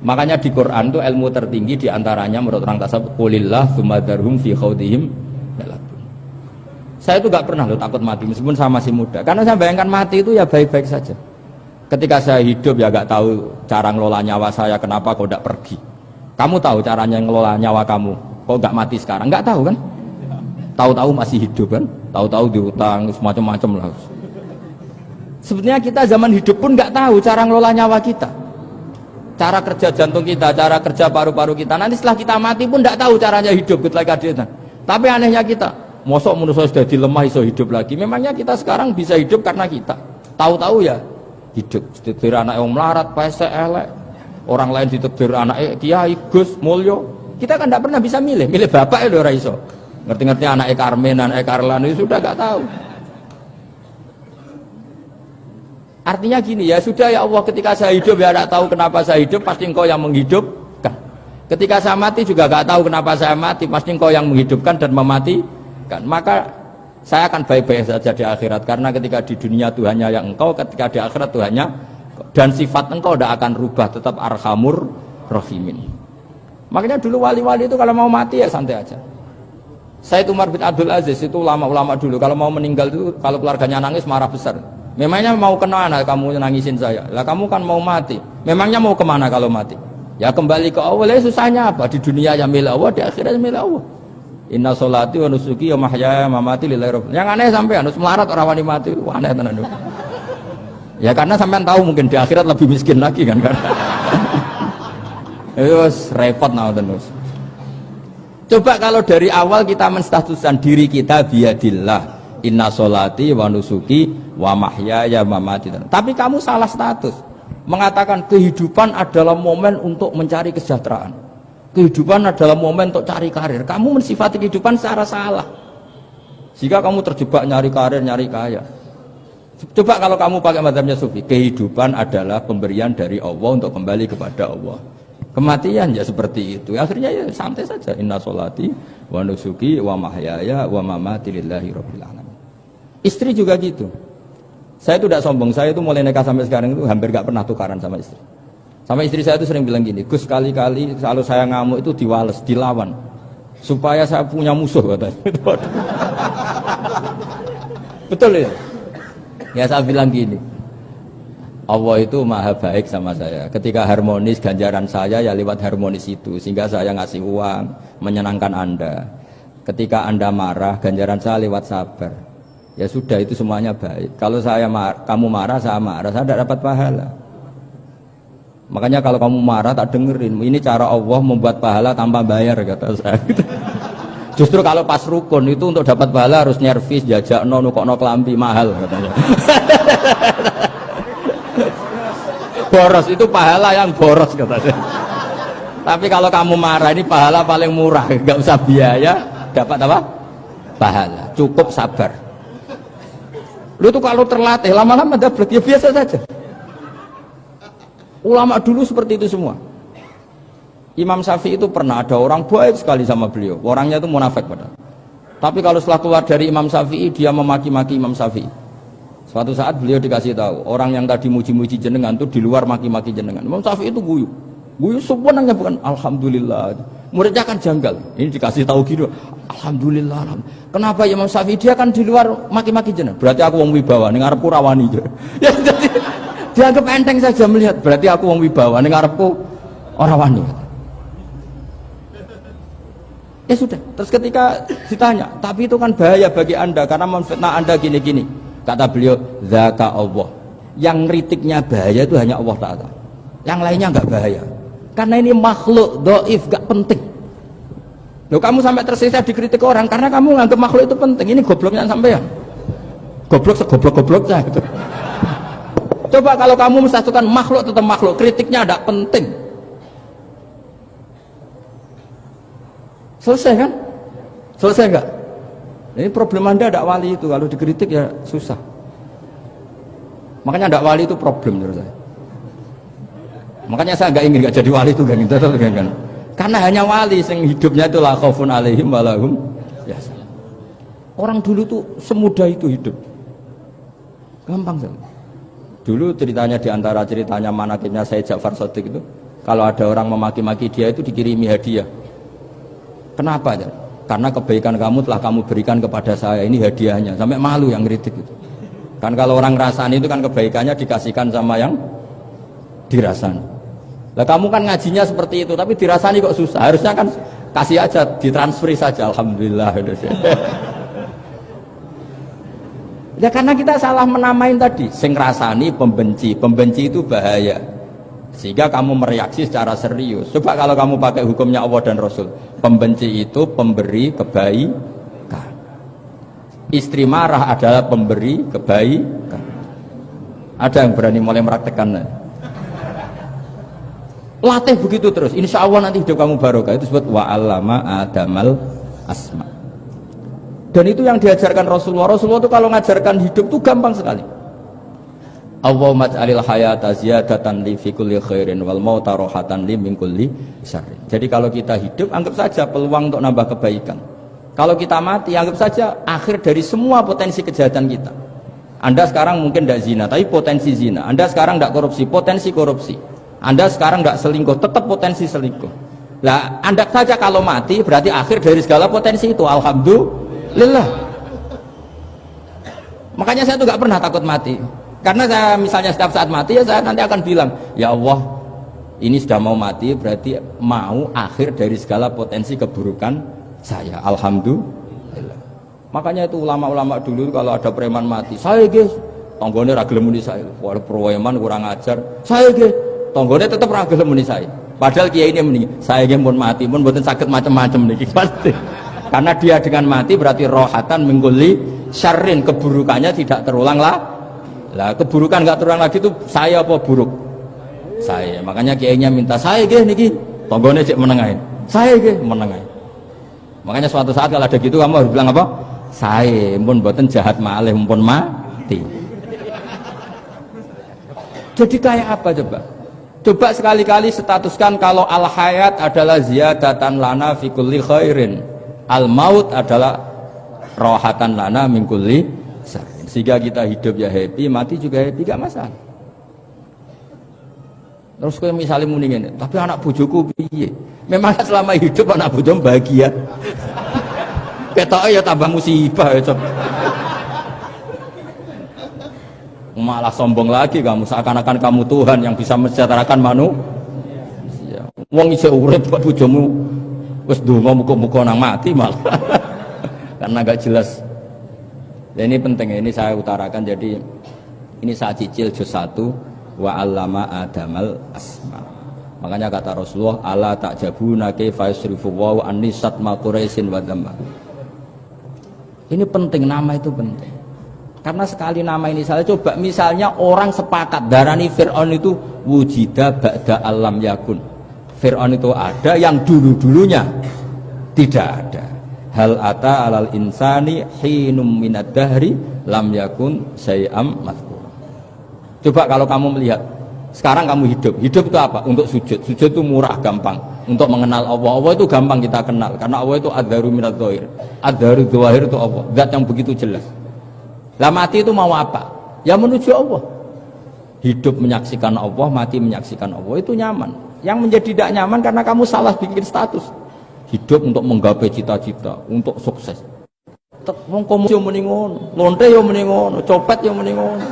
Makanya di Quran itu ilmu tertinggi diantaranya menurut orang tasawuf qulillah tsumma dzarhum fi khaudihim yalabun. Saya itu gak pernah loh takut mati meskipun saya masih muda, karena saya bayangkan mati itu ya baik-baik saja. Ketika saya hidup ya gak tahu cara ngelola nyawa saya, kenapa kok gak pergi. Kamu tahu caranya ngelola nyawa kamu, kok gak mati sekarang? Gak tahu kan? Tahu-tahu masih hidup kan? Tahu-tahu diutang semacam-macam lah. Sebetulnya kita zaman hidup pun gak tahu cara ngelola nyawa kita, cara kerja jantung kita, cara kerja paru-paru kita. Nanti setelah kita mati pun gak tahu caranya hidup ketika. Tapi anehnya kita, mosok manusia sudah dilemah iso hidup lagi. Memangnya kita sekarang bisa hidup karena kita tahu-tahu ya hidup. Ditekdir anak yang melarat, pesek, elek. Orang lain ditekdir anak Kiai, Gus, Mulyo. Kita kan tidak pernah bisa milih bapak ya ora iso. Ngerti-ngerti anak Karmen, anak Karlan itu sudah gak tahu. Artinya gini, ya sudah ya Allah, ketika saya hidup ya tidak tahu kenapa saya hidup, pasti Engkau yang menghidupkan. Ketika saya mati juga gak tahu kenapa saya mati, pasti Engkau yang menghidupkan dan mematikan. Maka saya akan baik-baik saja di akhirat, karena ketika di dunia Tuhannya yang Engkau, ketika di akhirat Tuhannya, dan sifat Engkau tidak akan rubah, tetap Arhamur Rahimin. Makanya dulu wali-wali itu kalau mau mati ya santai aja. Sayyid Umar bin Abdul Aziz itu ulama-ulama dulu kalau mau meninggal itu, kalau keluarganya nangis marah besar. Memangnya mau kemana kamu nangisin saya? Lah kamu kan mau mati. Memangnya mau kemana kalau mati? Ya kembali ke Allah. Ya susahnya apa? Di dunia ya milik Allah, di akhirat milik Allah. Inna sholati wa nusuki wa mahyaya wa mamati lillahi rabbil. Yang aneh sampean harus melarat orang wani mati. Wah, aneh tenan. Ya karena sampean tahu mungkin di akhirat lebih miskin lagi kan. Terus repot terus. Coba kalau dari awal kita menstatuskan diri kita biadillah, inna sholati wa nusuki wa mahyaya wa mamati. Tapi kamu salah status, mengatakan kehidupan adalah momen untuk mencari kesejahteraan, kehidupan adalah momen untuk cari karir. Kamu mensifati kehidupan secara salah, jika kamu terjebak nyari karir, nyari kaya. Coba kalau kamu pakai mazhabnya Sufi, kehidupan adalah pemberian dari Allah untuk kembali kepada Allah. Kematian ya seperti itu. Akhirnya ya santai saja. Inna sholati wa nusuki wa mahyaya wa mamati lillahi rabbil alamin. Istri juga gitu. Saya itu tidak sombong. Saya itu mulai nikah sampai sekarang itu hampir gak pernah tukaran sama istri. Sama istri saya itu sering bilang gini, Gus, kali-kali kalau saya ngamuk itu diwales, dilawan, supaya saya punya musuh katanya. Betul ya? Ya saya bilang gini, Allah itu maha baik sama saya. Ketika harmonis, ganjaran saya ya lewat harmonis itu, sehingga saya ngasih uang menyenangkan Anda. Ketika Anda marah, ganjaran saya lewat sabar. Ya sudah, itu semuanya baik. Kalau kamu marah, saya tidak dapat pahala. Makanya kalau kamu marah tak dengerin. Ini cara Allah membuat pahala tanpa bayar, kata saya. Justru kalau pas rukun itu untuk dapat pahala harus nyervis, jajak nukokno kelambi mahal katanya. Boros itu pahala yang boros katanya. Tapi kalau kamu marah ini pahala paling murah, nggak usah biaya, dapat apa? Pahala, cukup sabar. Lu tuh kalau terlatih lama-lama dapat ya biasa saja. Ulama dulu seperti itu semua. Imam Syafi'i itu pernah ada orang baik sekali sama beliau, orangnya itu munafik padahal. Tapi kalau setelah keluar dari Imam Syafi'i dia memaki-maki Imam Syafi'i. Suatu saat beliau dikasih tahu, orang yang tadi muji-muji jenengan itu di luar maki-maki jenengan. Imam Syafi'i itu guyu sebenarnya bukan alhamdulillah. Muridnya kan janggal. Ini dikasih tahu gitu, alhamdulillah. Kenapa Imam Syafi'i dia kan di luar maki-maki jenengan? Berarti aku wong wibawa, ning ngarepku rawani. Ya jadi dianggap enteng saja melihat, berarti aku wong wibawa, ning ngarepku ora wani. Ya sudah. Terus ketika ditanya, tapi itu kan bahaya bagi Anda karena memfitnah Anda gini-gini. Kata beliau, zaka Allah. Yang kritiknya bahaya itu hanya Allah Ta'ala. Yang lainnya enggak bahaya. Karena ini makhluk, doif, gak penting. Loh, kamu sampai tersisa dikritik orang karena kamu nganggap makhluk itu penting. Ini gobloknya sampean. Goblok segoblok-gobloknya gitu. Coba kalau kamu mensatukan makhluk tetap makhluk, kritiknya tidak penting. Selesai kan? Selesai enggak? Ini problem Anda tidak wali itu, kalau dikritik ya susah. Makanya tidak wali itu problem menurut saya. Makanya saya nggak jadi wali itu kan, karena hanya wali yang hidupnya itu la khaufun alaihim wa lahum yahzanun. Orang dulu tuh semudah itu hidup, gampang sekali. Dulu ceritanya diantara ceritanya manakibnya Sayyid Ja'far Shadiq itu, kalau ada orang memaki-maki dia itu dikirimi hadiah. Kenapa? Karena kebaikan kamu telah kamu berikan kepada saya, ini hadiahnya. Sampai malu yang ngeritik itu. Kan kalau orang rasani itu kan kebaikannya dikasihkan sama yang dirasani. Lah kamu kan ngajinya seperti itu, tapi dirasani kok susah. Harusnya kan kasih aja, ditransferi saja. Alhamdulillah. Ya karena kita salah menamain tadi. Sing rasani pembenci, pembenci itu bahaya. Sehingga kamu mereaksi secara serius. Coba kalau kamu pakai hukumnya Allah dan Rasul, pembenci itu pemberi kebaikan. Istri marah adalah pemberi kebaikan. Ada yang berani mulai meraktekan? Latih begitu terus, insya Allah nanti hidup kamu barokah. Itu disebut wa'allama adamal asma. Dan itu yang diajarkan Rasulullah. Rasulullah itu kalau ngajarkan hidup itu gampang sekali. Allahumma ja'alil hayata ziyadatan li fi kulli khairin wal mauta rohatan li min kulli syarrin. Jadi kalau kita hidup, anggap saja peluang untuk nambah kebaikan. Kalau kita mati, anggap saja akhir dari semua potensi kejahatan kita. Anda sekarang mungkin tidak zina, tapi potensi zina. Anda sekarang tidak korupsi, potensi korupsi. Anda sekarang tidak selingkuh, tetap potensi selingkuh. Lah, Anda saja kalau mati, berarti akhir dari segala potensi itu. Alhamdulillah. Makanya saya tuh nggak pernah takut mati. Karena saya misalnya setiap saat mati, ya saya nanti akan bilang, ya Allah, ini sudah mau mati, berarti mau akhir dari segala potensi keburukan saya. Alhamdulillah. Makanya itu ulama-ulama dulu kalau ada preman mati, saya guys, tonggone ra gelem muni saya. Wah, preman kurang ajar. Saya guys, tonggone tetap ra gelem muni saya. Padahal kiai ini muni, saya guys pun mati pun mboten saged macam-macam niki pasti. Karena dia dengan mati berarti rohatan mengguli syarrin, keburukannya tidak terulang lah. Lah keburukan enggak terulang lagi itu saya apa buruk? Saya. Makanya kiainya minta saya guys niki, tonggone cek menengahin. Saya guys menengahin. Makanya suatu saat kalau ada gitu kamu harus bilang apa? Saya pun buatan jahat malih pun mati. Jadi kayak apa coba? Coba sekali-kali statuskan kalau al hayat adalah ziyadatan lana fi kulli khairin, al maut adalah rohatan lana min kulli syarrin. Sehingga kita hidup ya happy, mati juga happy, gak masalah. Terus kayak misalnya muni ngene, tapi anak bojoku piye? Memang selama hidup anak bojomu bahagia. Ketoke ya tambah musibah ya, Sob. Malah sombong lagi kamu, seakan-akan kamu Tuhan yang bisa mensejahterakan manusia. Wong isih urip kok bojomu wis ndonga muga-muga nang mati malah. Karena gak jelas. Ya, ini penting, ini saya utarakan. Jadi ini saya cicil juz 1 wa 'allama adamal asma. Makanya kata Rasulullah, ala ta'jabuna kaifa yusrifu wa annisat ma quraisin wa dhamma. Ini penting, nama itu penting. Karena sekali nama ini salah, coba misalnya orang sepakat darani Fir'aun itu wujida ba'da alam yakun. Fir'aun itu ada yang dulu-dulunya tidak ada. Hal ata alal insani hinum minad dahri lam yakun syai'am madhkur. Coba kalau kamu melihat sekarang kamu hidup itu apa? Untuk sujud. Sujud itu murah, gampang. Untuk mengenal Allah. Allah itu gampang kita kenal karena Allah itu adzaru minadz dzahir. Adzaru dzahir itu Allah, zat yang begitu jelas. Lah mati itu mau apa? Ya menuju Allah. Hidup menyaksikan Allah, mati menyaksikan Allah, itu nyaman. Yang menjadi tidak nyaman karena kamu salah bikin status. Hidup untuk menggapai cita-cita, untuk sukses. Wong komo yo muni ngono, lonte yo muni ngono, copet yo muni ngono.